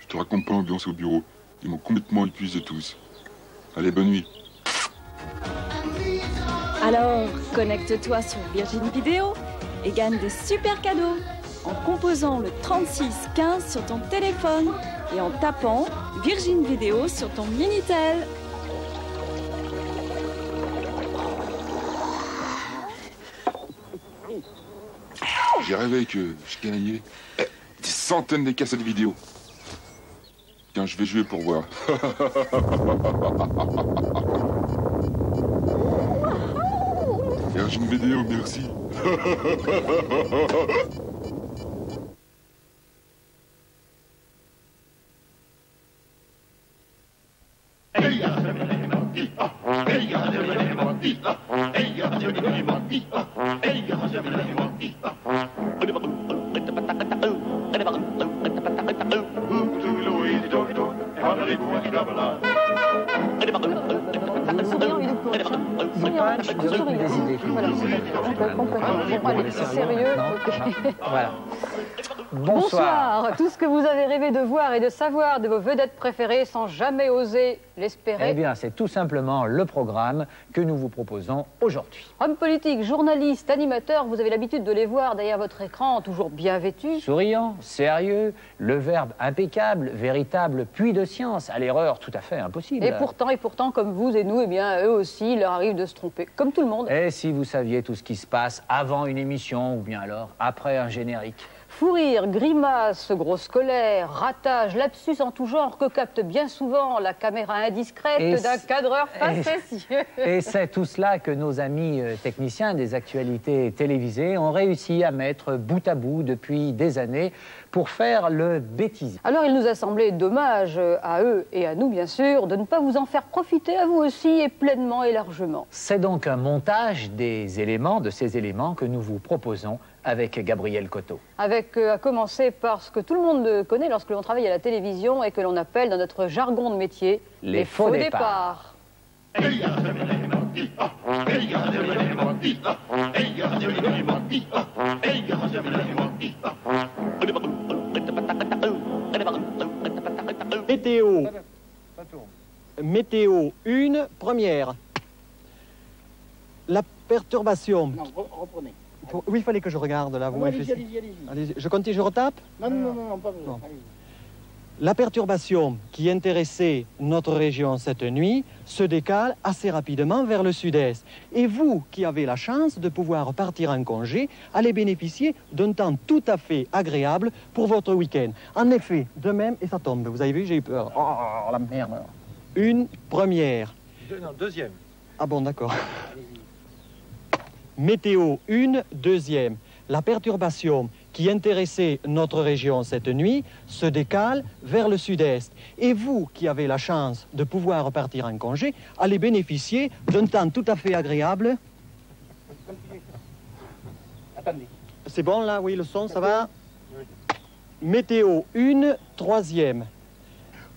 Je te raconte pas l'ambiance au bureau. Ils m'ont complètement épuisé tous. Allez, bonne nuit. Alors, connecte-toi sur Virgin Video et gagne des super cadeaux en composant le 3615 sur ton téléphone et en tapant Virgin Video sur ton Minitel. J'ai rêvé que je gagnais des centaines de cassettes vidéo. Tiens, je vais jouer pour voir. Virgin Video, merci. Voilà. Bonsoir. Tout ce que vous avez rêvé de voir et de savoir de vos vedettes préférées sans jamais oser l'espérer. Eh bien, c'est tout simplement le programme que nous vous proposons aujourd'hui. Hommes politiques, journalistes, animateurs, vous avez l'habitude de les voir derrière votre écran, toujours bien vêtus. Souriant, sérieux, le verbe impeccable, véritable puits de science, à l'erreur tout à fait impossible. Et pourtant, comme vous et nous, eh bien, eux aussi, il leur arrive de se tromper, comme tout le monde. Et si vous saviez tout ce qui se passe avant une émission ou bien alors après un générique? Fou rire, grimace, grosse colère, ratage, lapsus en tout genre que capte bien souvent la caméra indiscrète d'un cadreur facétieux. Et c'est tout cela que nos amis techniciens des actualités télévisées ont réussi à mettre bout à bout depuis des années pour faire le bêtisier. Alors il nous a semblé dommage à eux et à nous bien sûr de ne pas vous en faire profiter à vous aussi et pleinement et largement. C'est donc un montage des éléments, de ces éléments que nous vous proposons avec Gabriel Coteau. Avec, à commencer par ce que tout le monde connaît lorsque l'on travaille à la télévision et que l'on appelle dans notre jargon de métier les faux départs. Météo 1, première. La perturbation. Non, reprenez. Oui, il fallait que je regarde là. Vous allez-y. Je continue, je retape? Non, pas besoin. La perturbation qui intéressait notre région cette nuit se décale assez rapidement vers le sud-est. Et vous, qui avez la chance de pouvoir partir en congé, allez bénéficier d'un temps tout à fait agréable pour votre week-end. En effet, de même, et ça tombe, vous avez vu, j'ai eu peur. Oh, la merde. Une première. Non, deuxième. Ah bon, d'accord. Météo 1, deuxième. La perturbation qui intéressait notre région cette nuit se décale vers le sud-est. Et vous, qui avez la chance de pouvoir partir en congé, allez bénéficier d'un temps tout à fait agréable. Attendez. C'est bon là, oui, le son, ça va? Météo 1, troisième.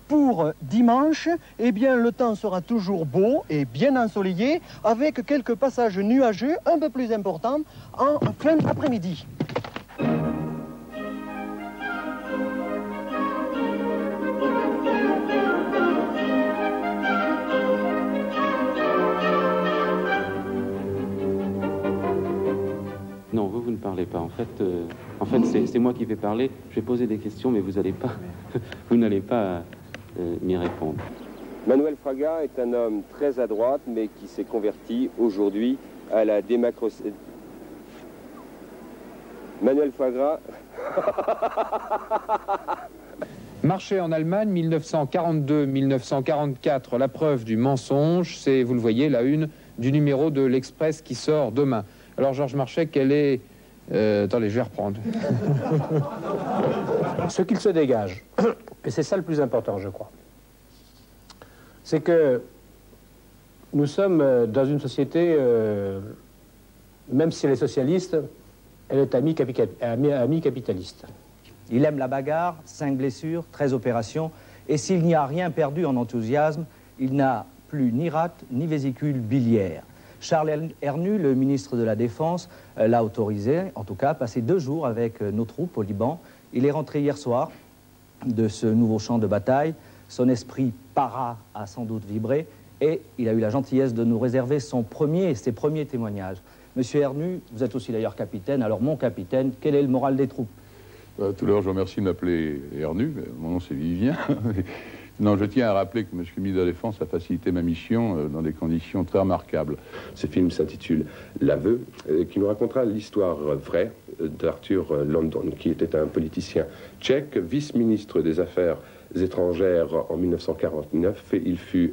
Pour dimanche, eh bien, le temps sera toujours beau et bien ensoleillé, avec quelques passages nuageux un peu plus importants en fin d'après-midi. Non, vous ne parlez pas. En fait, c'est moi qui vais parler. Je vais poser des questions, mais vous n'allez pas m'y répondre. Manuel Fraga est un homme très à droite, mais qui s'est converti aujourd'hui à la démocratie. Manuel Fraga. Marché en Allemagne, 1942-1944, la preuve du mensonge, c'est, vous le voyez, la une du numéro de l'Express qui sort demain. Alors, Georges Marchais, quelle est... attendez, je vais reprendre. Ce qu'il se dégage, et c'est ça le plus important, je crois, c'est que nous sommes dans une société, même si elle est socialiste, elle est amie capitaliste. Il aime la bagarre, 5 blessures, 13 opérations, et s'il n'y a rien perdu en enthousiasme, il n'a plus ni rate ni vésicule biliaire. Charles Hernu, le ministre de la Défense, l'a autorisé, en tout cas, à passer 2 jours avec nos troupes au Liban. Il est rentré hier soir, de ce nouveau champ de bataille. Son esprit para a sans doute vibré et il a eu la gentillesse de nous réserver ses premiers témoignages. Monsieur Ernu, vous êtes aussi d'ailleurs capitaine, alors mon capitaine, quel est le moral des troupes? Tout d'abord, je vous remercie de m'appeler Ernu, mon nom c'est Vivien. Non, je tiens à rappeler que M. le ministre de la Défense a facilité ma mission dans des conditions très remarquables. Ce film s'intitule L'aveu, qui nous racontera l'histoire vraie d'Arthur London, qui était un politicien tchèque, vice-ministre des Affaires étrangères en 1949, et il fut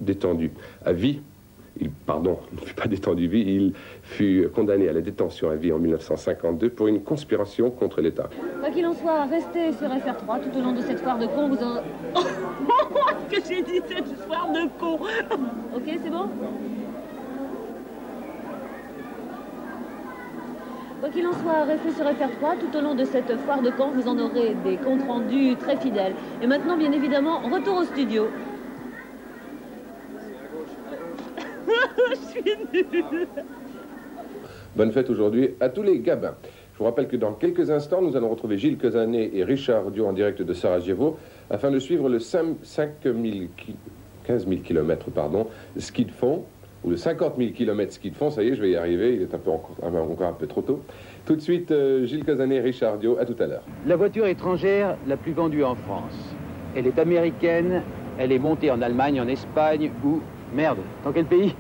détendu à vie. Il ne fut pas détendu à vie, il fut condamné à la détention à vie en 1952 pour une conspiration contre l'État. Quoi qu'il en soit, restez sur FR3 tout au long de cette foire de cons, vous en... Qu'est-ce que j'ai dit, cette foire de cons? Ok, c'est bon? Quoi qu'il en soit, restez sur FR3 tout au long de cette foire de cons, vous en aurez des comptes rendus très fidèles. Et maintenant, bien évidemment, retour au studio. Je suis nulle. Bonne fête aujourd'hui à tous les gabins. Je vous rappelle que dans quelques instants, nous allons retrouver Gilles Cazanet et Richard Dio en direct de Sarajevo afin de suivre le 15 000 km ski de fond, ou le 50 000 km ski de fond. Ça y est, je vais y arriver, il est encore un peu trop tôt. Tout de suite, Gilles Cazanet et Richard Dio, à tout à l'heure. La voiture étrangère la plus vendue en France. Elle est américaine, elle est montée en Allemagne, en Espagne ou... Merde, dans quel pays?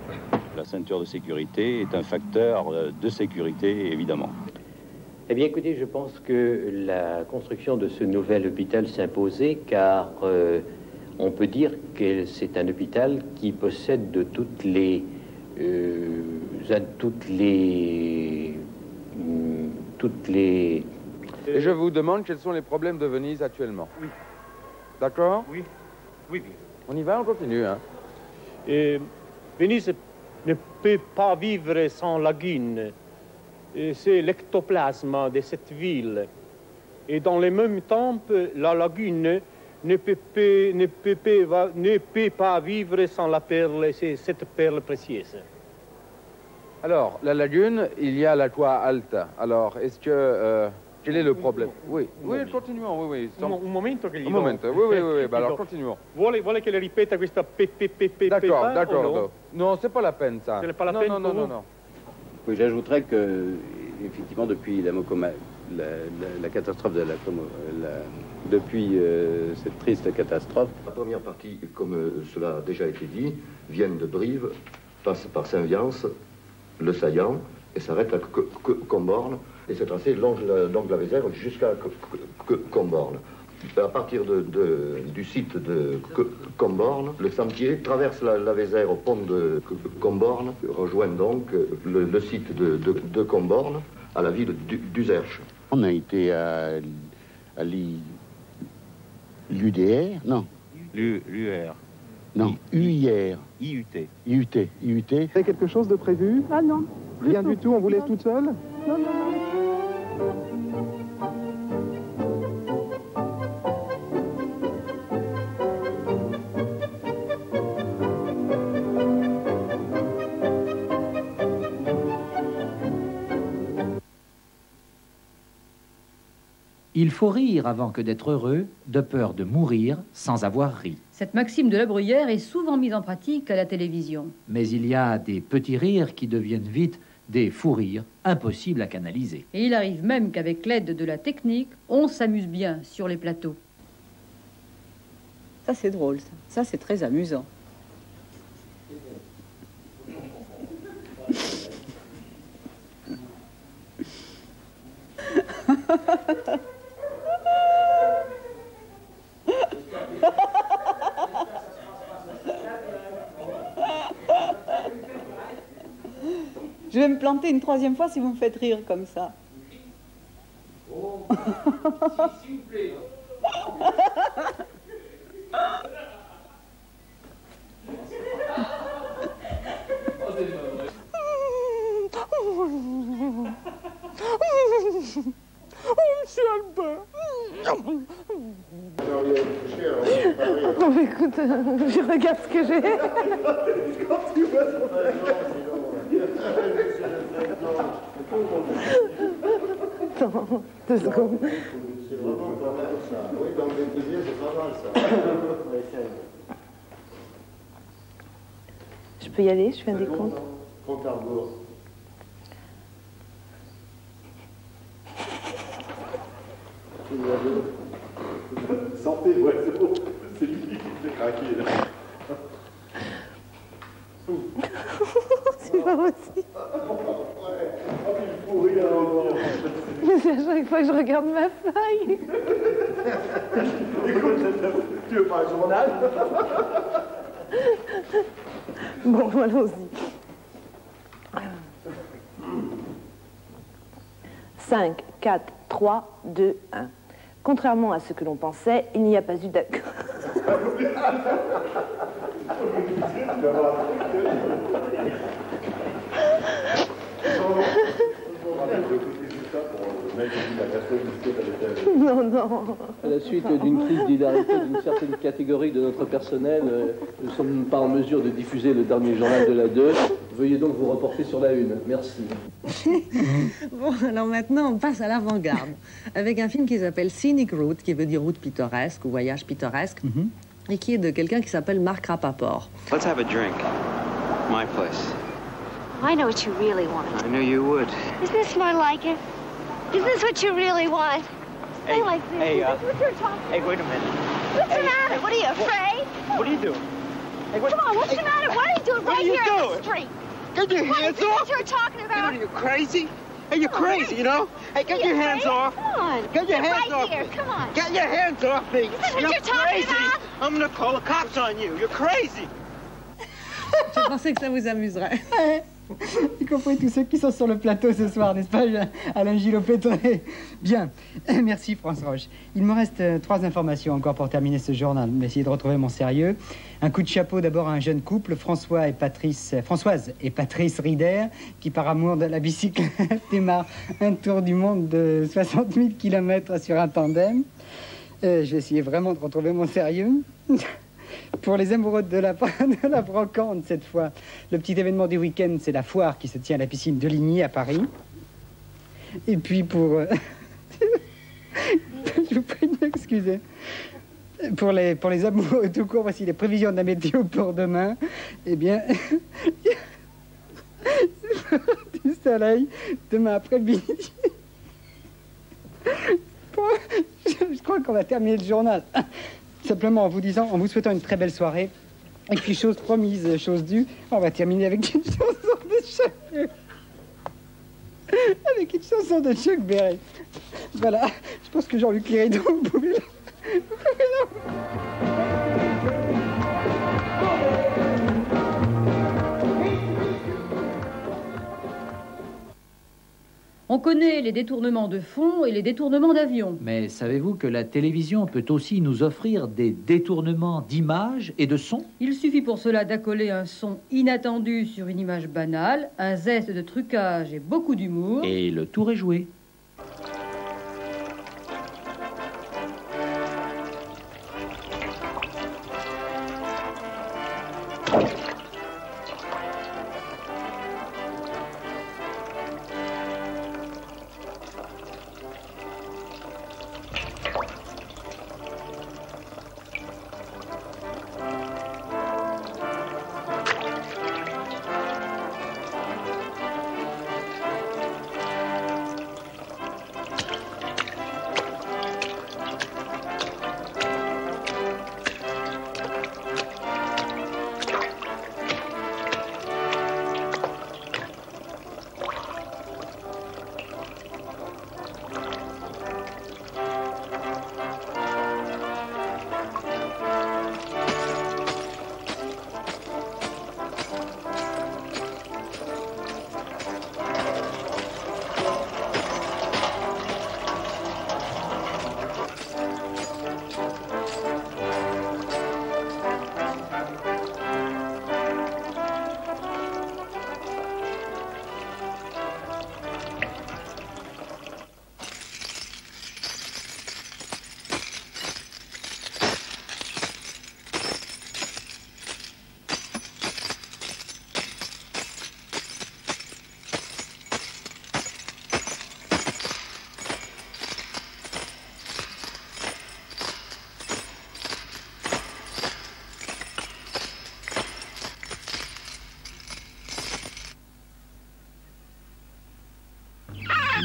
La ceinture de sécurité est un facteur de sécurité, évidemment. Eh bien, écoutez, je pense que la construction de ce nouvel hôpital s'imposait, car on peut dire que c'est un hôpital qui possède de toutes les... Et je vous demande quels sont les problèmes de Venise actuellement. Oui. D'accord? Oui. Oui. On y va, on continue, hein. Venise ne peut pas vivre sans lagune. C'est l'ectoplasme de cette ville. Et dans le même temps, la lagune ne peut pas vivre sans la perle, cette perle précieuse. Alors, la lagune, il y a l'acqua alta. Alors, est-ce que... quel est le problème? Oui, continuons, oui. Un momento che gli Un momento, oui, bah alors continuons. Vuole che le ripeta questa D'accord. Non, c'est pas la peine, ça. C'est pas la peine. Non. Oui, j'ajouterais que, effectivement, depuis la catastrophe de depuis cette triste catastrophe. La première partie, comme cela a déjà été dit, vient de Brive, passe par Saint-Viance, le Saillant, et s'arrête à Comborne. Et ce tracé longe la Vézère jusqu'à Comborne. À partir du site de Comborne, le sentier traverse la Vézère au pont de Comborne, rejoint donc le site de Comborne à la ville d'Uzerche. On a été à l'UDR, non. L'UR. Non, UIR. IUT. IUT. Vous avez quelque chose de prévu? Ah non. Rien du tout, on vous laisse toute seule? Non. Il faut rire avant que d'être heureux, de peur de mourir sans avoir ri. Cette maxime de La Bruyère est souvent mise en pratique à la télévision. Mais il y a des petits rires qui deviennent vite des fous rires impossibles à canaliser. Et il arrive même qu'avec l'aide de la technique, on s'amuse bien sur les plateaux. Ça, c'est drôle, ça. Ça, c'est très amusant. Je vais me planter une troisième fois si vous me faites rire comme ça. Oh, s'il vous plaît. Monsieur Albert. Oh, écoute, je regarde ce que j'ai. Attends, 2 secondes. C'est vraiment pas mal ça. Oui, dans le plaisir, c'est pas mal ça. Je peux y aller, je fais un décompte. Compte à rebours. Santé, ouais, c'est bon. C'est lui qui fait craquer, là. C'est pas possible. Il faut rire Mais c'est à chaque fois que je regarde ma feuille. Écoute, tu veux pas un journal? Bon, allons-y. 5, 4, 3, 2, 1. Contrairement à ce que l'on pensait, il n'y a pas eu d'accord. Non, non. À la suite d'une crise d'hilarité d'une certaine catégorie de notre personnel, nous ne sommes pas en mesure de diffuser le dernier journal de la 2. Veuillez donc vous reporter sur la 1. Merci. Bon, alors maintenant, on passe à l'avant-garde, avec un film qui s'appelle Scenic Route, qui veut dire route pittoresque ou voyage pittoresque, et qui est de quelqu'un qui s'appelle Mark Rappaport. Let's have a drink. My place. I know what you really want. I knew you would. Isn't this more like it? Isn't this what you really want? Hey, I like this. hey, Is this what you're talking Hey, wait a minute. What's the matter? What are you, afraid? What are you doing? Hey, what? Come on, what's the matter? What are you doing What right are you here on doing? the street? Get your What hands is this off! what you're talking about? Are you crazy? Hey, you're crazy, you know? Hey, get Are you your hands afraid? off! Come on. Get your Get hands right off here. me. Come on. Get your hands off me! Is this what You're you're talking crazy! about? I'm gonna call the cops on you. You're crazy! Je pensais que ça vous amuserait. Y compris tous ceux qui sont sur le plateau ce soir, n'est-ce pas, Alain Gillot-Pétré? Bien, merci France Roche. Il me reste 3 informations encore pour terminer ce journal. Je vais essayer de retrouver mon sérieux. Un coup de chapeau d'abord à un jeune couple, Françoise et Patrice Rider, qui par amour de la bicyclette démarre un tour du monde de 60 000 km sur un tandem. Je vais essayer vraiment de retrouver mon sérieux. Pour les amoureux de la brocante, cette fois, le petit événement du week-end, c'est la foire qui se tient à la piscine de Ligny à Paris. Et puis pour... je vous prie de m'excuser. Pour les amoureux tout court, voici les prévisions de la météo pour demain. Eh bien... du soleil demain après-midi. Bon, je crois qu'on va terminer le journal. Simplement en vous souhaitant une très belle soirée. Et puis, chose promise, chose due, on va terminer avec une chanson de Chuck. Avec une chanson de Chuck Berry. Voilà, je pense que Jean-Luc Lérido, vous pouvez On connaît les détournements de fonds et les détournements d'avions. Mais savez-vous que la télévision peut aussi nous offrir des détournements d'images et de sons? Il suffit pour cela d'accoler un son inattendu sur une image banale, un zeste de trucage et beaucoup d'humour. Et le tour est joué.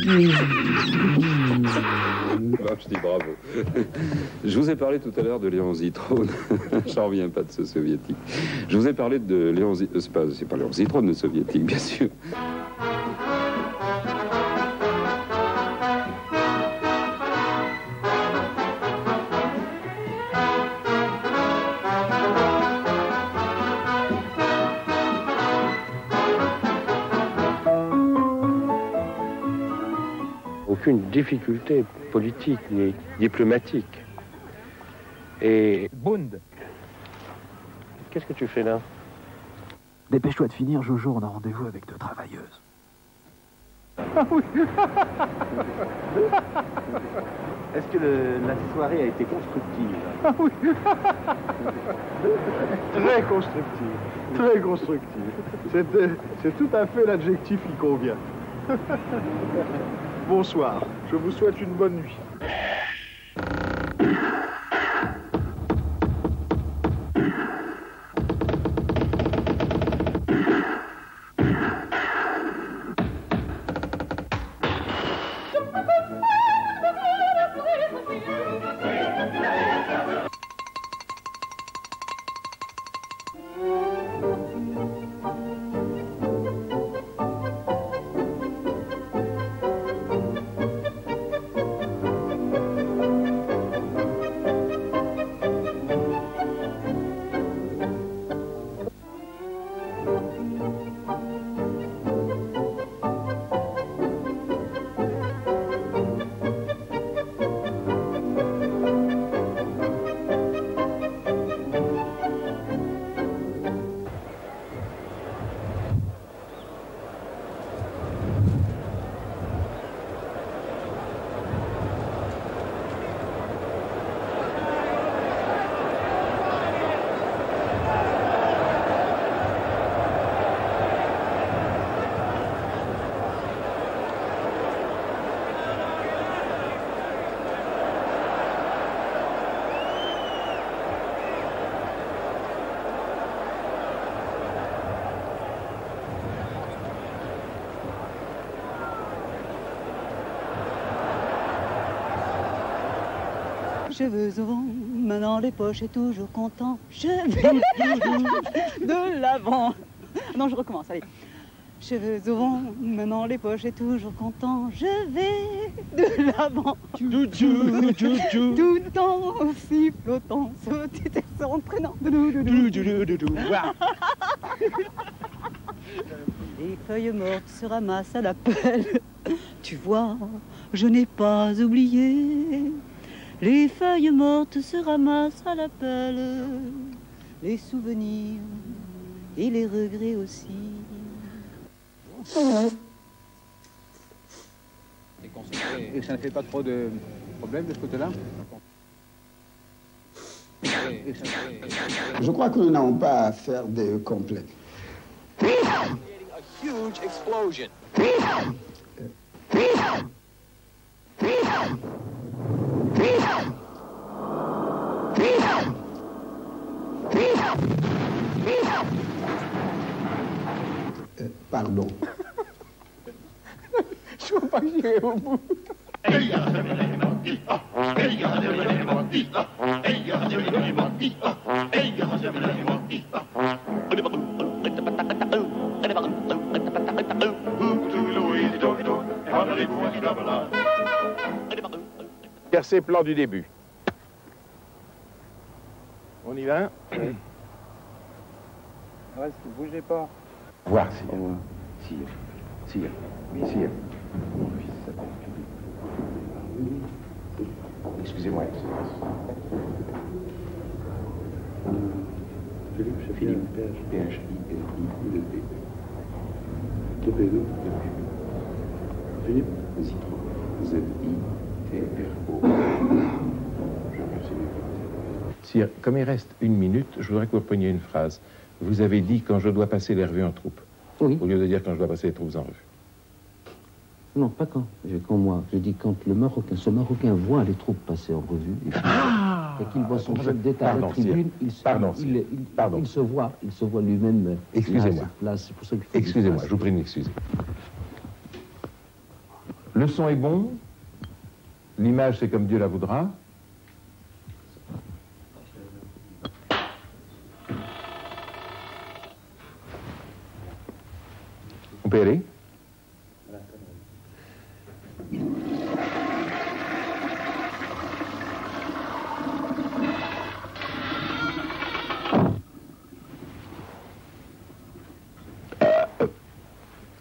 Je dis bravo. Je vous ai parlé tout à l'heure de Léon Zitrone. J'en reviens pas de ce soviétique. Je vous ai parlé de Léon Zitrone. C'est pas Léon Zitrone, le soviétique, bien sûr. Aucune difficulté politique ni diplomatique. Et... Bund. Qu'est-ce que tu fais là? Dépêche-toi de finir, Jojo, on a rendez-vous avec deux travailleuses. Ah oui. Est-ce que la soirée a été constructive? Ah oui. Très constructive. Très constructive. C'est tout à fait l'adjectif qui convient. Bonsoir. Je vous souhaite une bonne nuit. Cheveux au vent, main dans les poches et toujours content. Je vais de l'avant. Non, je recommence, allez. Cheveux au vent, main dans les poches et toujours content. Je vais de l'avant. Tout en sifflotant, sauter et s'entraînant. Les feuilles mortes se ramassent à la pelle. Tu vois, je n'ai pas oublié. Les feuilles mortes se ramassent à la pelle, les souvenirs et les regrets aussi. Et ça ne fait pas trop de problèmes de ce côté-là? Je crois que nous n'avons pas à faire des complets. Huge explosion. Pardon. Je vois pas que j'irai au bout. Percé plan du début. On y va. Reste, bougez pas. Voir, sire. Sire. Oui, sire. Excusez-moi, Excellence. Philippe, P-H-I-L-I-P. Philippe Zitrone. Z-I-T-R-O. Sire, comme il reste une minute, je voudrais que vous repreniez une phrase. Vous avez dit quand je dois passer les revues en troupe. Oui. Au lieu de dire quand je dois passer les troupes en revue. Non, pas quand. Quand moi. Je dis quand ce Marocain voit les troupes passer en revue et qu'il voit son chef d'État à la tribune, il se voit lui-même. Excusez-moi. Là, c'est pour ça qu'il faut. Excusez-moi, je vous prie de m'excuser. Le son est bon. L'image, c'est comme Dieu la voudra. On peut y aller?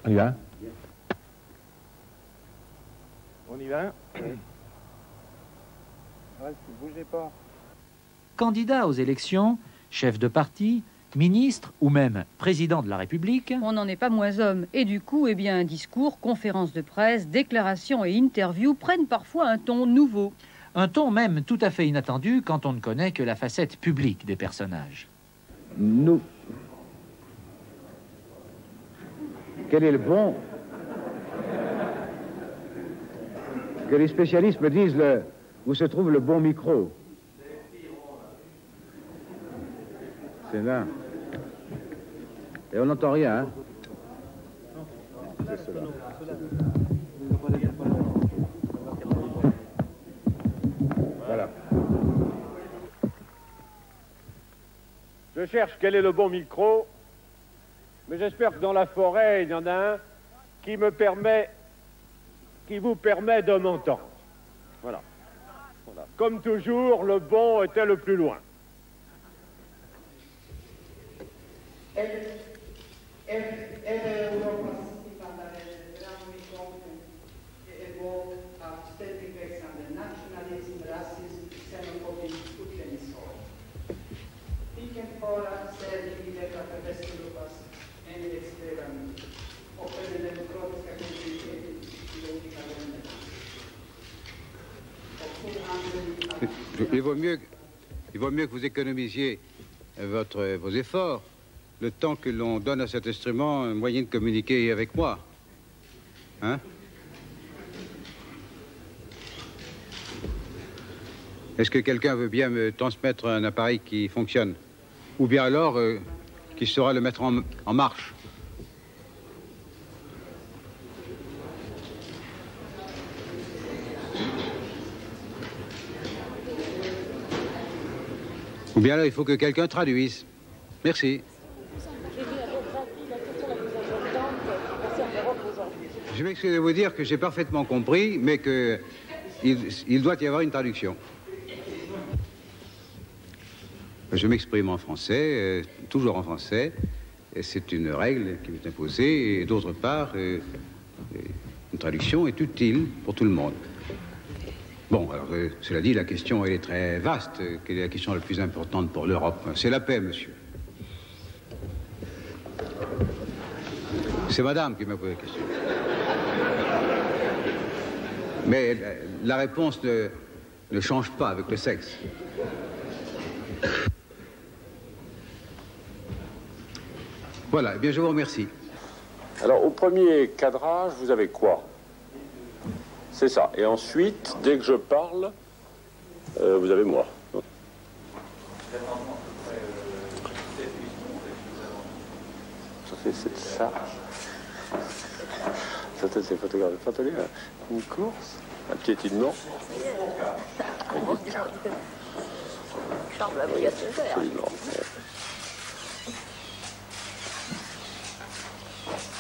On y va? On y va? Reste, bougez pas. Candidat aux élections, chef de parti, ministre ou même président de la République. On n'en est pas moins homme. Et du coup, eh bien, un discours, conférence de presse, déclarations et interviews prennent parfois un ton nouveau. Un ton même tout à fait inattendu quand on ne connaît que la facette publique des personnages. Nous. Quel est le bon? Que les spécialistes me disent où se trouve le bon micro. C'est là. Et on n'entend rien, hein? C'est cela. Voilà. Je cherche quel est le bon micro, mais j'espère que dans la forêt, il y en a un qui vous permet de m'entendre. Voilà. Voilà. Comme toujours, le bon était le plus loin. Il vaut mieux que vous économisiez vos efforts, le temps que l'on donne à cet instrument un moyen de communiquer avec moi. Hein? Est-ce que quelqu'un veut bien me transmettre un appareil qui fonctionne? Ou bien alors, qui saura le mettre en marche? Ou bien là, il faut que quelqu'un traduise. Merci. Je m'excuse de vous dire que j'ai parfaitement compris, mais qu'il doit y avoir une traduction. Je m'exprime en français, toujours en français, et c'est une règle qui m'est imposée, et d'autre part, une traduction est utile pour tout le monde. Bon, alors, cela dit, la question, elle est très vaste. Quelle est la question la plus importante pour l'Europe? C'est la paix, monsieur. C'est madame qui m'a posé la question. Mais la réponse ne change pas avec le sexe. Voilà, eh bien, je vous remercie. Alors, au premier cadrage, vous avez quoi? C'est ça. Et ensuite, dès que je parle, vous avez moi. C'est ça. Ça, c'est photographe. Une course, un piétinement. Absolument.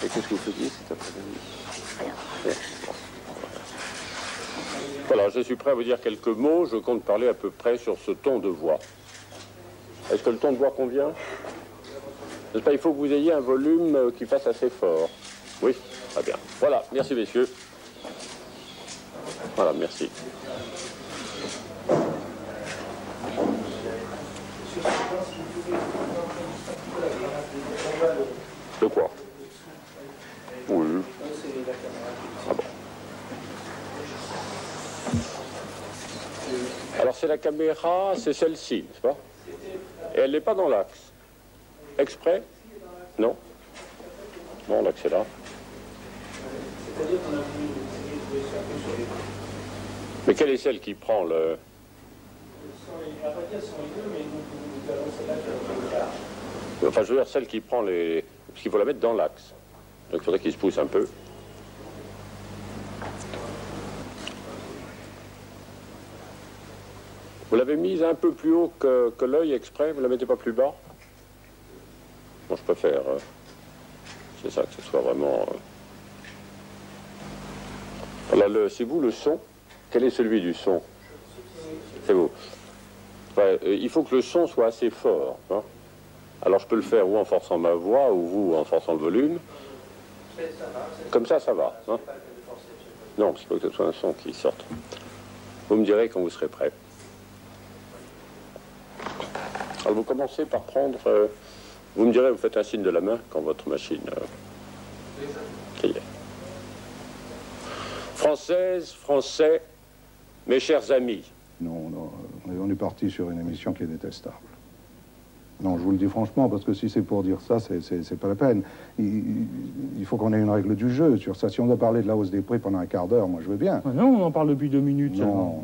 Et qu'est-ce que vous faisiez cet après-midi? Rien. Voilà, je suis prêt à vous dire quelques mots. Je compte parler à peu près sur ce ton de voix. Est-ce que le ton de voix convient? N'est-ce pas, il faut que vous ayez un volume qui fasse assez fort. Oui, très bien. Voilà, merci messieurs. Voilà, merci. De quoi? Oui. Ah bon. Alors c'est la caméra, c'est celle-ci, n'est-ce pas? Et elle n'est pas dans l'axe. Exprès? Non? Non, l'axe est là. Mais quelle est celle qui prend le... Enfin, je veux dire, celle qui prend les... Parce qu'il faut la mettre dans l'axe. Donc il faudrait qu'il se pousse un peu. Vous l'avez mise un peu plus haut que l'œil exprès, vous la mettez pas plus bas? Bon, je préfère. C'est ça, que ce soit vraiment... Alors, c'est vous le son? Quel est celui du son? C'est vous. Ouais, il faut que le son soit assez fort. Hein. Alors je peux le faire ou en forçant ma voix, ou vous en forçant le volume. Comme ça va. Hein. Non, c'est pas que ce soit un son qui sorte. Vous me direz quand vous serez prêt. Alors vous commencez par prendre... vous me direz, vous faites un signe de la main quand votre machine... Françaises, Français, mes chers amis. Non, on est parti sur une émission qui est détestable. Non, je vous le dis franchement, parce que si c'est pour dire ça, c'est pas la peine. Il faut qu'on ait une règle du jeu sur ça. Si on doit parler de la hausse des prix pendant un quart d'heure, moi je veux bien. Non, on en parle depuis 2 minutes. Non.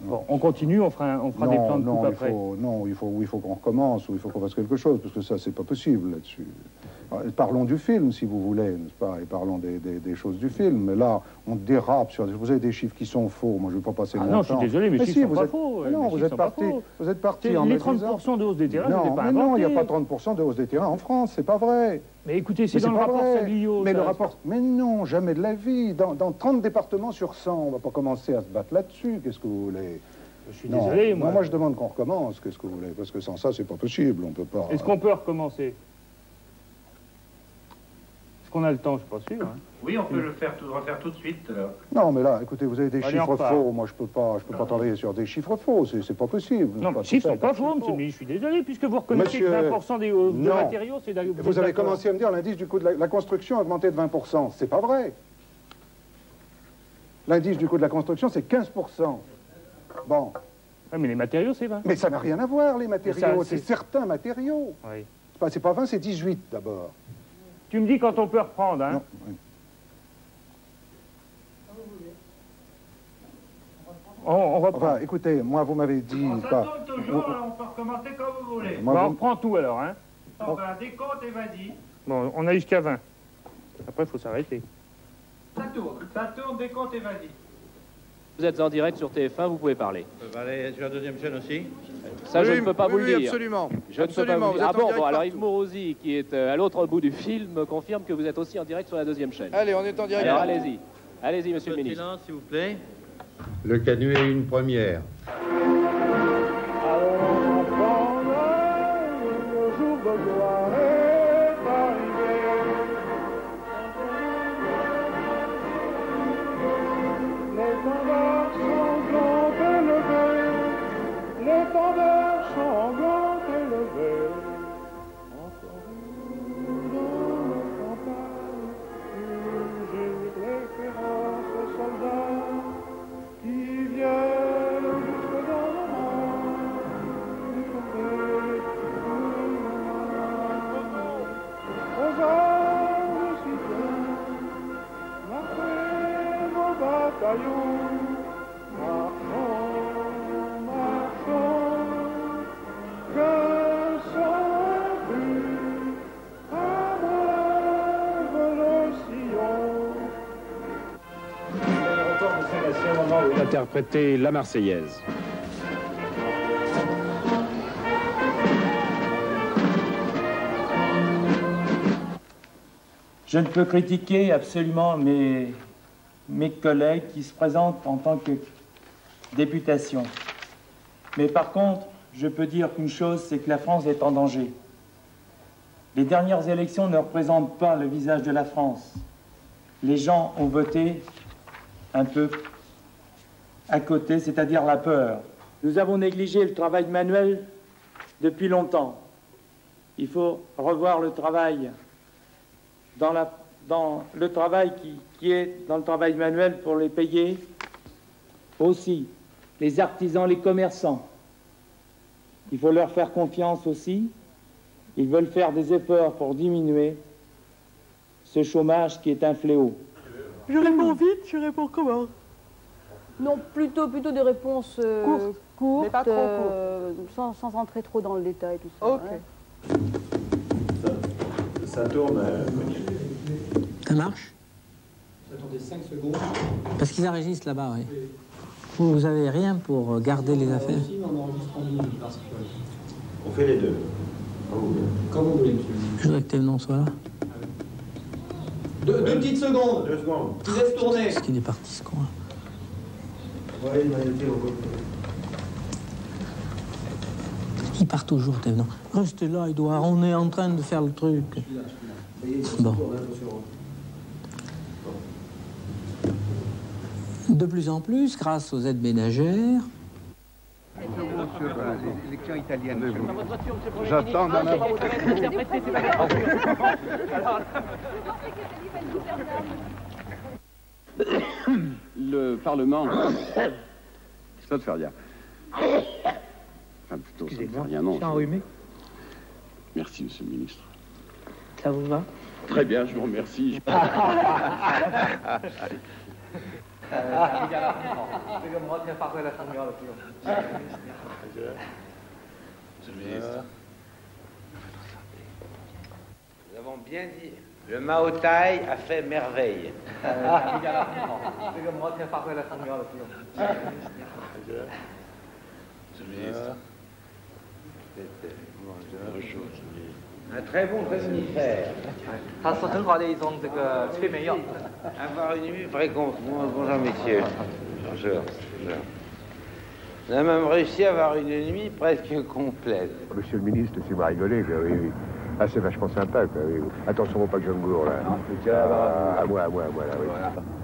Bon, on continue, on fera des plans de coupe après. Il faut qu'on recommence, ou il faut qu'on fasse quelque chose, parce que ça, c'est pas possible là-dessus. Parlons du film, si vous voulez, n'est-ce pas, et parlons des choses du film. Mais là, on dérape sur... Vous avez des chiffres qui sont faux. Moi, je ne vais pas passer mon temps. Non, je suis désolé, mes chiffres sont pas faux. Non, vous êtes parti en les 30% de hausse des terrains, non, pas non, il n'y a pas 30% de hausse des terrains en France, c'est pas vrai. Mais écoutez, c'est dans le rapport Saglio. Mais le rapport... Mais non, jamais de la vie. Dans 30 départements sur 100, on ne va pas commencer à se battre là-dessus. Qu'est-ce que vous voulez? Je suis désolé, moi. Moi, je demande qu'on recommence. Qu'est-ce que vous voulez? Parce que sans ça, c'est pas possible. On peut pas... Est-ce qu'on peut recommencer? Est-ce qu'on a le temps? Je suis pas sûr. Hein. Oui, on peut refaire tout de suite. Non, mais là, écoutez, vous avez des chiffres faux. Moi, je peux pas travailler sur des chiffres faux. C'est pas possible. Non, les chiffres sont pas faux, monsieur le ministre. Je suis désolé, puisque vous reconnaissez que 20% des matériaux, c'est... Vous avez commencé à me dire l'indice du coût de la construction a augmenté de 20%. C'est pas vrai. L'indice du coût de la construction, c'est 15%. Bon. Oui, mais les matériaux, c'est 20. Mais ça n'a rien à voir, les matériaux. C'est certains matériaux. Oui. C'est pas 20, c'est 18 d'abord. Tu me dis quand on peut reprendre, hein? Non, oui. On reprend. Enfin, écoutez, moi, vous m'avez dit... Ça tourne toujours, on peut recommencer quand vous voulez. On reprend tout, alors, hein? On va décompte et vas-y. Bon, on a jusqu'à 20. Après, il faut s'arrêter. Ça tourne, décompte et vas-y. Vous êtes en direct sur TF1, vous pouvez parler. On va aller sur la deuxième chaîne aussi? Ça, je ne peux pas vous le dire. Absolument. Je ne peux pas vous le dire. Ah bon, alors Yves Morosi, qui est à l'autre bout du film, confirme que vous êtes aussi en direct sur la deuxième chaîne. Allez, on est en direct. Alors allez-y. Allez-y, monsieur le ministre. Silence, s'il vous plaît. Le Canu est une première. Interpréter la Marseillaise. Je ne peux critiquer absolument mes collègues qui se présentent en tant que députation. Mais par contre, je peux dire qu'une chose, c'est que la France est en danger. Les dernières élections ne représentent pas le visage de la France. Les gens ont voté un peu à côté, c'est-à-dire la peur. Nous avons négligé le travail manuel depuis longtemps. Il faut revoir le travail dans le travail qui est dans le travail manuel pour les payer. Aussi, les artisans, les commerçants. Il faut leur faire confiance aussi. Ils veulent faire des efforts pour diminuer ce chômage qui est un fléau. Je réponds vite, je réponds comment? Non, plutôt des réponses courtes, mais pas trop courtes. Sans entrer trop dans le détail, tout ça. Ok. Ouais. Ça tourne. Ça marche? Attendez 5 secondes. Parce qu'ils enregistrent là-bas, oui. Vous avez rien pour garder les affaires? On fait les deux. Comme vous voulez, monsieur. Je voudrais que Thévenon soit là. Deux petites secondes. 2 secondes. Tu laisses tourner. Est-ce qu'il est parti, ce con? Ouais, il m'a été au côté. Il part toujours, Thévenon. Restez là, Edouard, on est en train de faire le truc. Bon. De plus en plus, grâce aux aides ménagères... L'élection italienne. J'attends dans la... Le Parlement... Ça ne fait rien. Enfin, plutôt, ça ne fait rien, non. C'est enrhumé. Merci, monsieur le ministre. Ça vous va? Très bien, je vous remercie. Nous avons bien dit, le Mao Tai a fait merveille. Un très bon somnifère. Avoir une nuit bonjour messieurs. Bonjour. On a même réussi à avoir une nuit presque complète. Monsieur le ministre, c'est m'a rigolé, quoi, oui, oui. Ah, c'est vachement sympa, quoi, oui. Attention, pas que je me gourre, là. À moi, là, oui.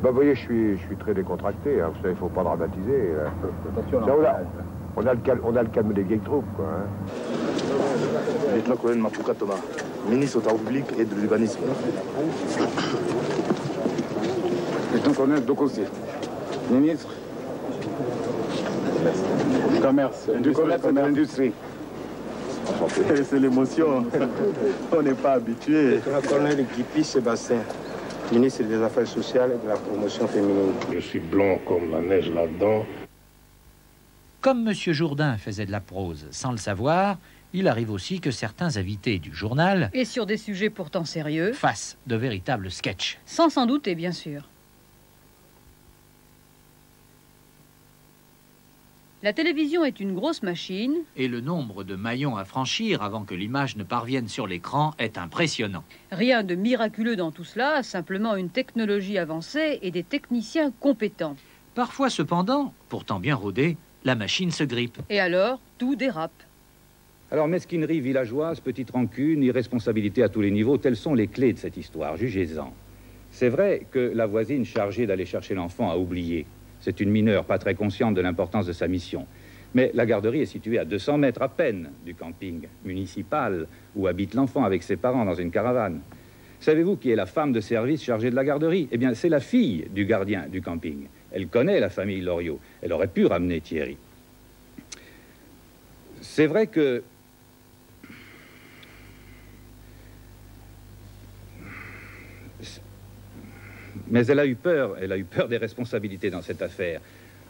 Bah, vous voyez, je suis très décontracté, hein. Vous savez, il faut pas dramatiser. Ça, on a le calme des vieilles troupes, quoi. Hein. Lieutenant-colonel Mapouka Thomas, ministre aux Travaux publics et de l'urbanisme. Lieutenant-colonel Dokosé, ministre du commerce et de l'industrie. C'est l'émotion, on n'est pas habitué. Lieutenant-colonel Guipi Sébastien, ministre des Affaires sociales et de la promotion féminine. Je suis blanc comme la neige là-dedans. Comme M. Jourdain faisait de la prose sans le savoir, il arrive aussi que certains invités du journal, et sur des sujets pourtant sérieux, fassent de véritables sketchs. Sans s'en douter, bien sûr. La télévision est une grosse machine. Et le nombre de maillons à franchir avant que l'image ne parvienne sur l'écran est impressionnant. Rien de miraculeux dans tout cela, simplement une technologie avancée et des techniciens compétents. Parfois cependant, pourtant bien rodés, la machine se grippe. Et alors, tout dérape. Alors, mesquinerie villageoise, petite rancune, irresponsabilité à tous les niveaux, telles sont les clés de cette histoire. Jugez-en. C'est vrai que la voisine chargée d'aller chercher l'enfant a oublié. C'est une mineure, pas très consciente de l'importance de sa mission. Mais la garderie est située à 200 mètres à peine du camping municipal où habite l'enfant avec ses parents dans une caravane. Savez-vous qui est la femme de service chargée de la garderie? Eh bien, c'est la fille du gardien du camping. Elle connaît la famille Loriot. Elle aurait pu ramener Thierry. C'est vrai que... Mais elle a eu peur des responsabilités dans cette affaire.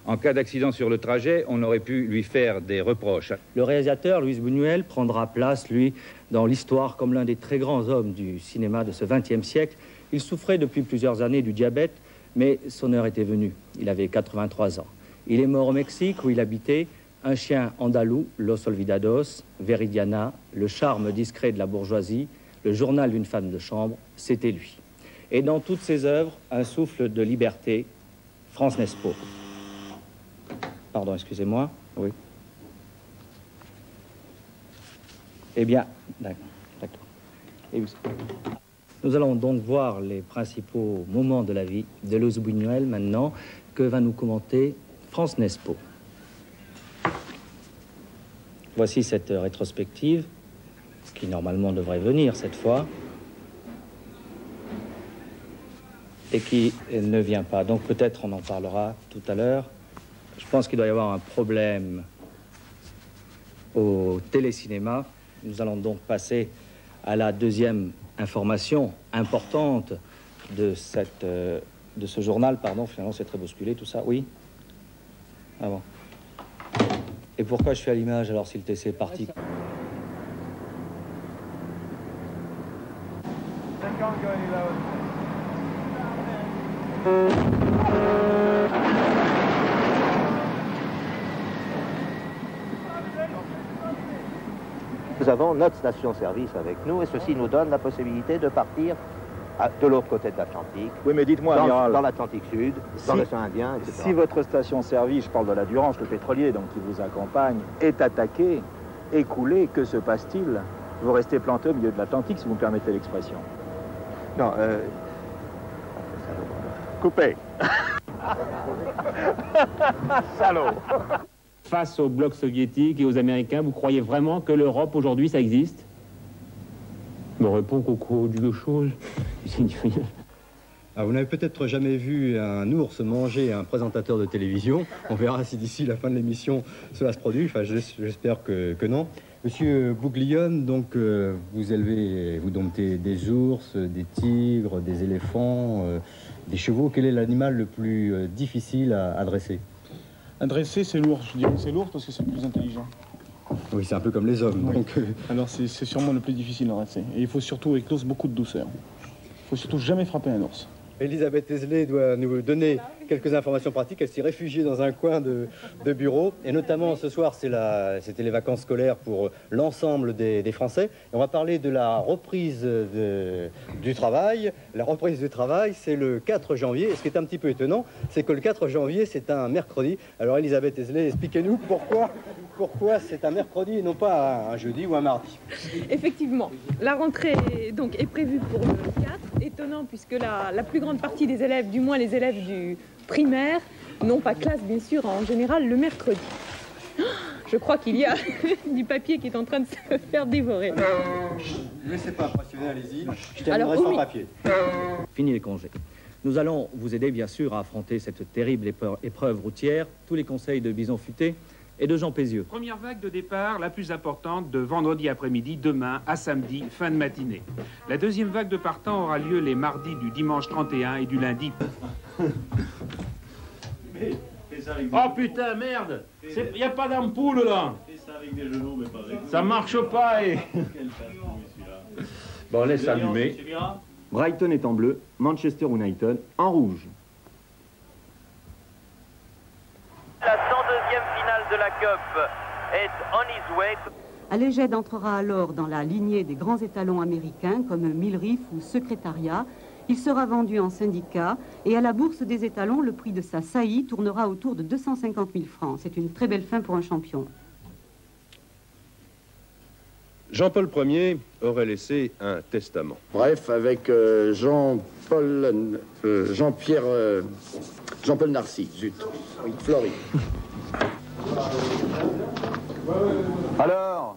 En cas d'accident sur le trajet, on aurait pu lui faire des reproches. Le réalisateur, Luis Buñuel, prendra place, lui, dans l'histoire comme l'un des très grands hommes du cinéma de ce XXe siècle. Il souffrait depuis plusieurs années du diabète, mais son heure était venue. Il avait 83 ans. Il est mort au Mexique, où il habitait. Un chien andalou, Los Olvidados, Veridiana, le charme discret de la bourgeoisie, le journal d'une femme de chambre, c'était lui. Et dans toutes ses œuvres, un souffle de liberté, France Nespo. Pardon, excusez-moi. Oui. Eh bien, d'accord. Nous allons donc voir les principaux moments de la vie de Luis Buñuel maintenant, que va nous commenter France Nespo. Voici cette rétrospective, qui normalement devrait venir cette fois, et qui ne vient pas. Donc peut-être on en parlera tout à l'heure. Je pense qu'il doit y avoir un problème au télécinéma. Nous allons donc passer à la deuxième information importante de ce journal. Pardon, finalement c'est très bousculé tout ça. Oui? Ah bon. Et pourquoi je suis à l'image alors si le TC est parti? Nous avons notre station-service avec nous et ceci nous donne la possibilité de partir de l'autre côté de l'Atlantique. Oui, mais dites-moi, amiral. Dans l'Atlantique Sud, dans l'océan Indien, etc. Si votre station-service, je parle de la Durance, le pétrolier, donc qui vous accompagne, est attaquée, écoulée, que se passe-t-il? Vous restez planté au milieu de l'Atlantique, si vous me permettez l'expression. Non, coupé. Salaud. Face au bloc soviétique et aux Américains, vous croyez vraiment que l'Europe aujourd'hui ça existe? Me répond Coco du chose. Alors, vous n'avez peut-être jamais vu un ours manger un présentateur de télévision. On verra si d'ici la fin de l'émission cela se produit. Enfin, j'espère que non. Monsieur Bouglione, donc vous élevez, vous domptez des ours, des tigres, des éléphants, des chevaux. Quel est l'animal le plus difficile à dresser? À dresser, c'est l'ours. Je dirais que c'est l'ours parce que c'est le plus intelligent. Oui, c'est un peu comme les hommes. Oui. Donc, alors c'est sûrement le plus difficile à dresser. Et il faut surtout avec l'ours beaucoup de douceur. Il faut surtout jamais frapper un ours. Elisabeth Esley doit nous donner quelques informations pratiques. Elle s'est réfugiée dans un coin de bureau. Et notamment ce soir, c'était les vacances scolaires pour l'ensemble des Français. Et on va parler de la reprise du travail. La reprise du travail, c'est le 4 janvier. Et ce qui est un petit peu étonnant, c'est que le 4 janvier, c'est un mercredi. Alors Elisabeth Esley, expliquez-nous pourquoi c'est un mercredi et non pas un jeudi ou un mardi. Effectivement, la rentrée donc, est prévue pour le 4. Étonnant puisque la plus grande partie des élèves, du moins les élèves du primaire, n'ont pas classe bien sûr en général le mercredi. Je crois qu'il y a du papier qui est en train de se faire dévorer. Ne laissez pas impressionner, allez-y. Je terminerai sans papier. Fini les congés. Nous allons vous aider bien sûr à affronter cette terrible épreuve routière. Tous les conseils de Bison Futé et de Jean Pézieux. Première vague de départ, la plus importante, de vendredi après-midi, demain à samedi, fin de matinée. La deuxième vague de partants aura lieu les mardis du dimanche 31 et du lundi. Oh putain, merde! Il n'y a pas d'ampoule là! Ça marche pas et... Bon, laisse allumer. Brighton est en bleu, Manchester United en rouge. La 102e finale de la Cup est on his way. Alleged entrera alors dans la lignée des grands étalons américains comme Millriff ou Secrétariat. Il sera vendu en syndicat et à la bourse des étalons, le prix de sa saillie tournera autour de 250 000 francs. C'est une très belle fin pour un champion. Jean-Paul Ier aurait laissé un testament. Bref, avec Jean-Paul Narcy, zut, Flory. Alors,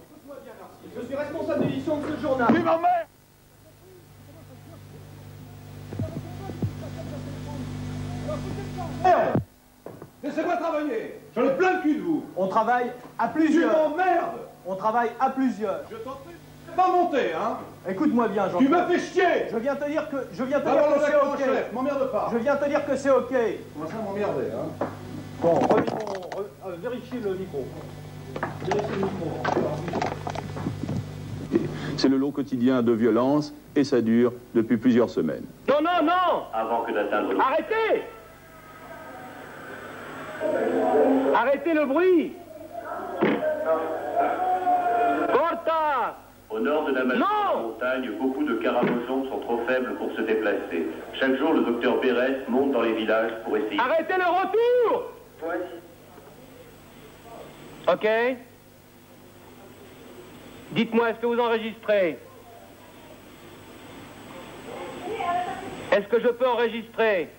je suis responsable d'édition de ce journal. Tu m'emmènes. Laissez-moi travailler. J'en ai plein le cul de vous. On travaille à plusieurs. Tu m'emmerdes. On travaille à plusieurs. Je t'en prie, pas monter, hein. Écoute-moi bien, Jean. Tu m'as fait chier. Je viens te dire que c'est d'accord, ok. chef, m'emmerde pas. Je viens te dire que c'est ok. On va m'emmerder, hein. Bon, vérifiez le micro. Vérifiez le micro. C'est le lot quotidien de violence et ça dure depuis plusieurs semaines. Non, non, non! Avant que d'atteindre le... Arrêtez! Arrêtez le bruit! Corta! Au nord de la montagne, beaucoup de caramosons sont trop faibles pour se déplacer. Chaque jour, le docteur Bérès monte dans les villages pour essayer... Arrêtez le retour! Ok. Dites-moi, est-ce que vous enregistrez? Est-ce que je peux enregistrer?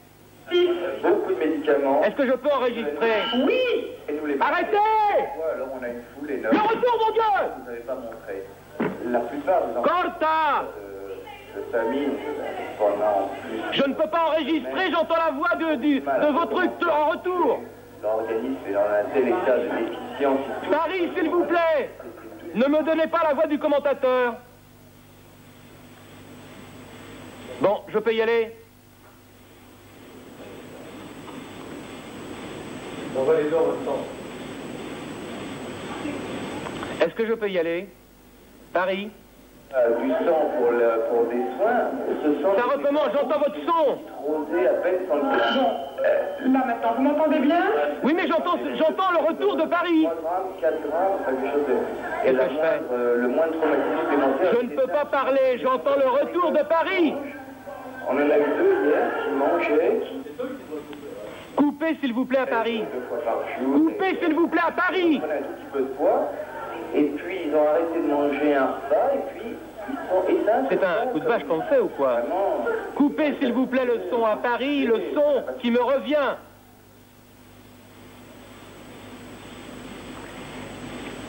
Beaucoup de médicaments. Est-ce que je peux enregistrer? Oui! Et nous les... Arrêtez! Alors on a une foule énorme. Le retour, mon Dieu! Vous n'avez pas montré. La plupart des Corta! de famille pendant plus... Je ne peux pas enregistrer, j'entends la voix de vos trucs en retour. L'organisme est dans un tel état de déficience... Paris, s'il vous plaît! Ne me donnez pas la voix du commentateur. Bon, je peux y aller? On va les deux en même temps. Est-ce que je peux y aller? Paris? Du sang pour des soins, ce sang... Ça recommence, j'entends votre son. Rosé à peine sans le Bon, là maintenant, vous m'entendez bien? Oui, mais j'entends le retour de Paris. 3 grammes, 4 grammes, quelque chose de... Qu'est-ce que je fais? Le moindre traumatisme supplémentaire... Je ne peux pas parler, j'entends le retour de Paris. On en a eu 2 hier qui mangeaient... Coupez s'il vous plaît à Paris. 2 fois par jour. Coupez s'il vous plaît à Paris. Ils prenaient un tout petit peu de poids, et puis ils ont arrêté de manger un repas, et puis... C'est un coup de vache qu'on fait ou quoi? Coupez s'il vous plaît le son à Paris, le son qui me revient.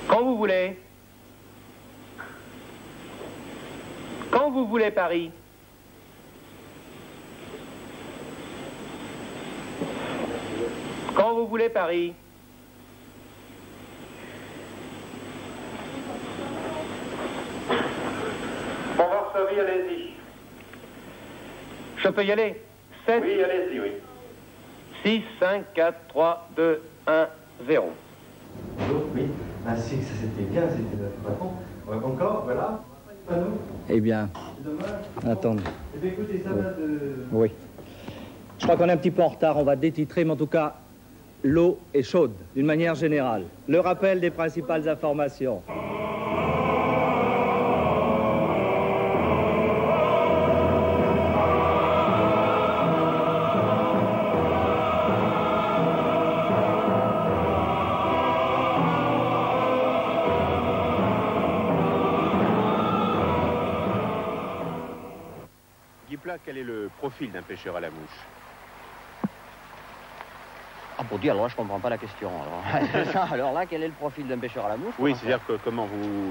Quand vous voulez. Quand vous voulez, Paris. Quand vous voulez, Paris. Bon, Varsovie, allez-y. Je peux y aller? 7. Oui, allez-y, oui. 6, 5, 4, 3, 2, 1, 0. Oui, ainsi que ça c'était bien, c'était le patron. Encore, voilà. Pas nous. Eh bien, attendez. Eh bien, écoutez, ça va de... Oui. Je crois qu'on est un petit peu en retard, on va détitrer, mais en tout cas, l'eau est chaude, d'une manière générale. Le rappel des principales informations. Guy Plat, quel est le profil d'un pêcheur à la mouche? Ah, pour dire, alors là, je comprends pas la question. Alors là, quel est le profil d'un pêcheur à la mouche? Oui, c'est-à-dire que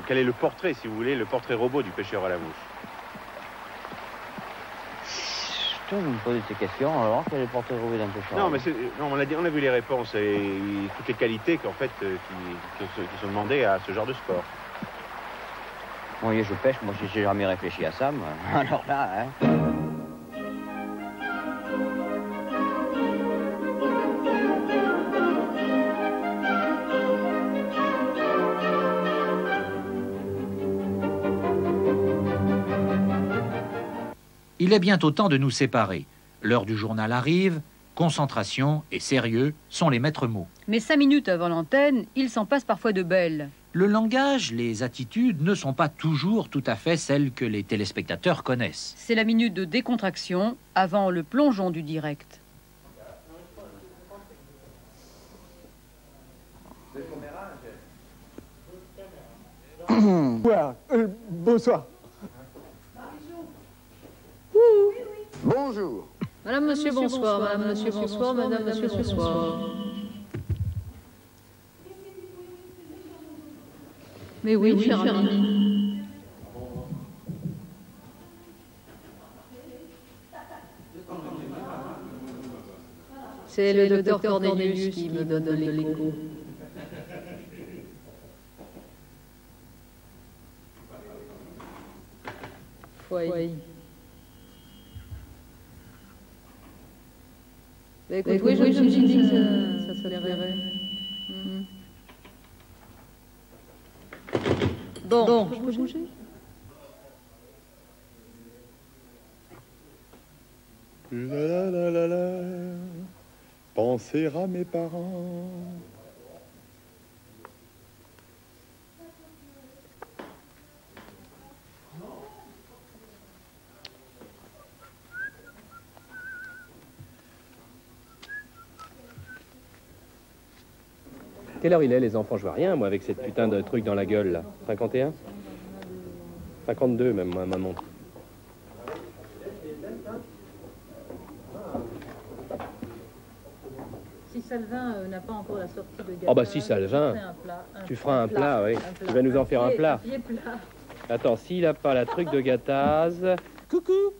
quel est le portrait, si vous voulez, le portrait robot du pêcheur à la mouche? Tu me poses ces questions, alors quel est le portrait robot d'un pêcheur? Non, mais non, on a vu les réponses et toutes les qualités qu'en fait, qui sont demandées à ce genre de sport. Oui, je pêche, moi j'ai jamais réfléchi à ça, moi. Alors là, hein. Il est bientôt temps de nous séparer. L'heure du journal arrive, concentration et sérieux sont les maîtres mots. Mais 5 minutes avant l'antenne, il s'en passe parfois de belles. Le langage, les attitudes ne sont pas toujours tout à fait celles que les téléspectateurs connaissent. C'est la minute de décontraction avant le plongeon du direct. Bonsoir. Bonjour. Madame, monsieur, bonsoir. Madame, monsieur, bonsoir. Madame, monsieur, bonsoir. Mais oui, cher ami. C'est le docteur Cornelius qui me donne l'écho. Oui. Écoute, oui, je me suis dit que ça plairait. Bon, je peux bouger? Penser à mes parents. Quelle heure il est, les enfants? Je vois rien, moi, avec cette putain de truc dans la gueule, là. 51? 52, même, moi, ma montre. Si Salvin n'a pas encore la sortie de gâteau. Oh, bah, si Salvin, tu feras un plat, oui. Tu vas nous en faire un plat. Attends, s'il n'a pas la truc de gâtaz... Coucou,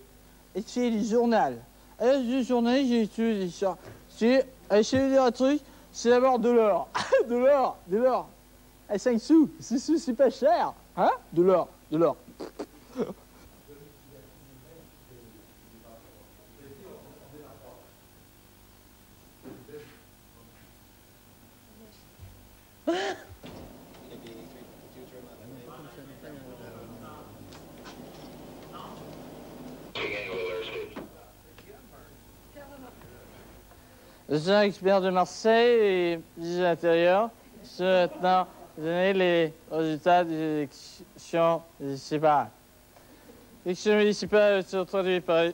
c'est le journal. Le journal, j'ai étudié ça. C'est un truc. C'est d'abord de l'or. De l'or. 5 sous. 6 sous, c'est pas cher. Hein? De l'or. Je suis un expert de Marseille et de l'intérieur. Je suis maintenant donner les résultats des élections municipales. L'élection municipale se traduit par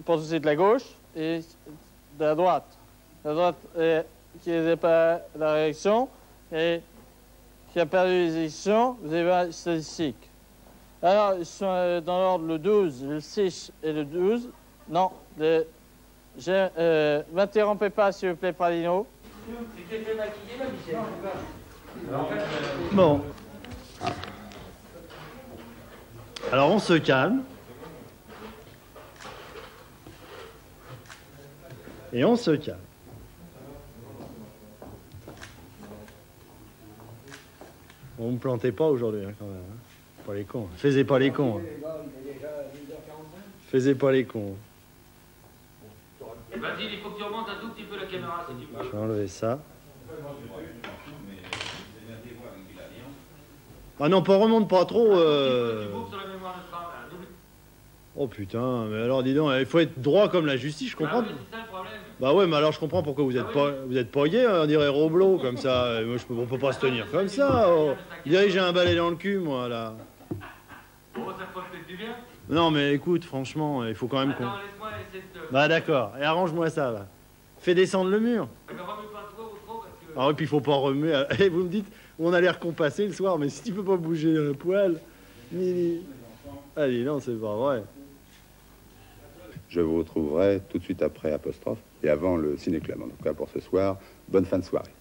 pour ce qui est de la gauche et de la droite. La droite qui n'est pas la réélection et qui a perdu les élections, vous avez les statistiques. Alors, ils sont dans l'ordre le 12, le 6 et le 12. Non, m'interrompez pas, s'il vous plaît, Pralino. Bon. Alors, on se calme. Et on se calme. Vous ne me plantez pas aujourd'hui, hein, quand même. Hein. Pas les cons. Faisez pas les cons. Hein. Faisez pas les cons. Vas-y, il faut que tu remontes un tout petit peu la caméra, si tu peux. Je vais enlever ça. Ah non, pas remonte pas trop. Oh putain, mais alors dis donc, il faut être droit comme la justice, je comprends. Bah ouais, mais alors je comprends pourquoi vous êtes pas gay, on dirait Roblot, comme ça. Moi, on peut pas se tenir comme ça. Oh. Je dirais que j'ai un balai dans le cul, moi, là. Bon, ça fera peut-être du bien. Non, mais écoute, franchement, il faut quand même qu'on... laisse-moi essayer de... Bah d'accord, et arrange-moi ça, là. Fais descendre le mur. Mais remue pas trop ou trop, parce que... Ah oui, puis il faut pas remuer. Et vous me dites, on a l'air compassé le soir, mais si tu peux pas bouger un poil... Allez, non, c'est pas vrai. Je vous retrouverai tout de suite après Apostrophe et avant le ciné-club. En tout cas, pour ce soir, bonne fin de soirée.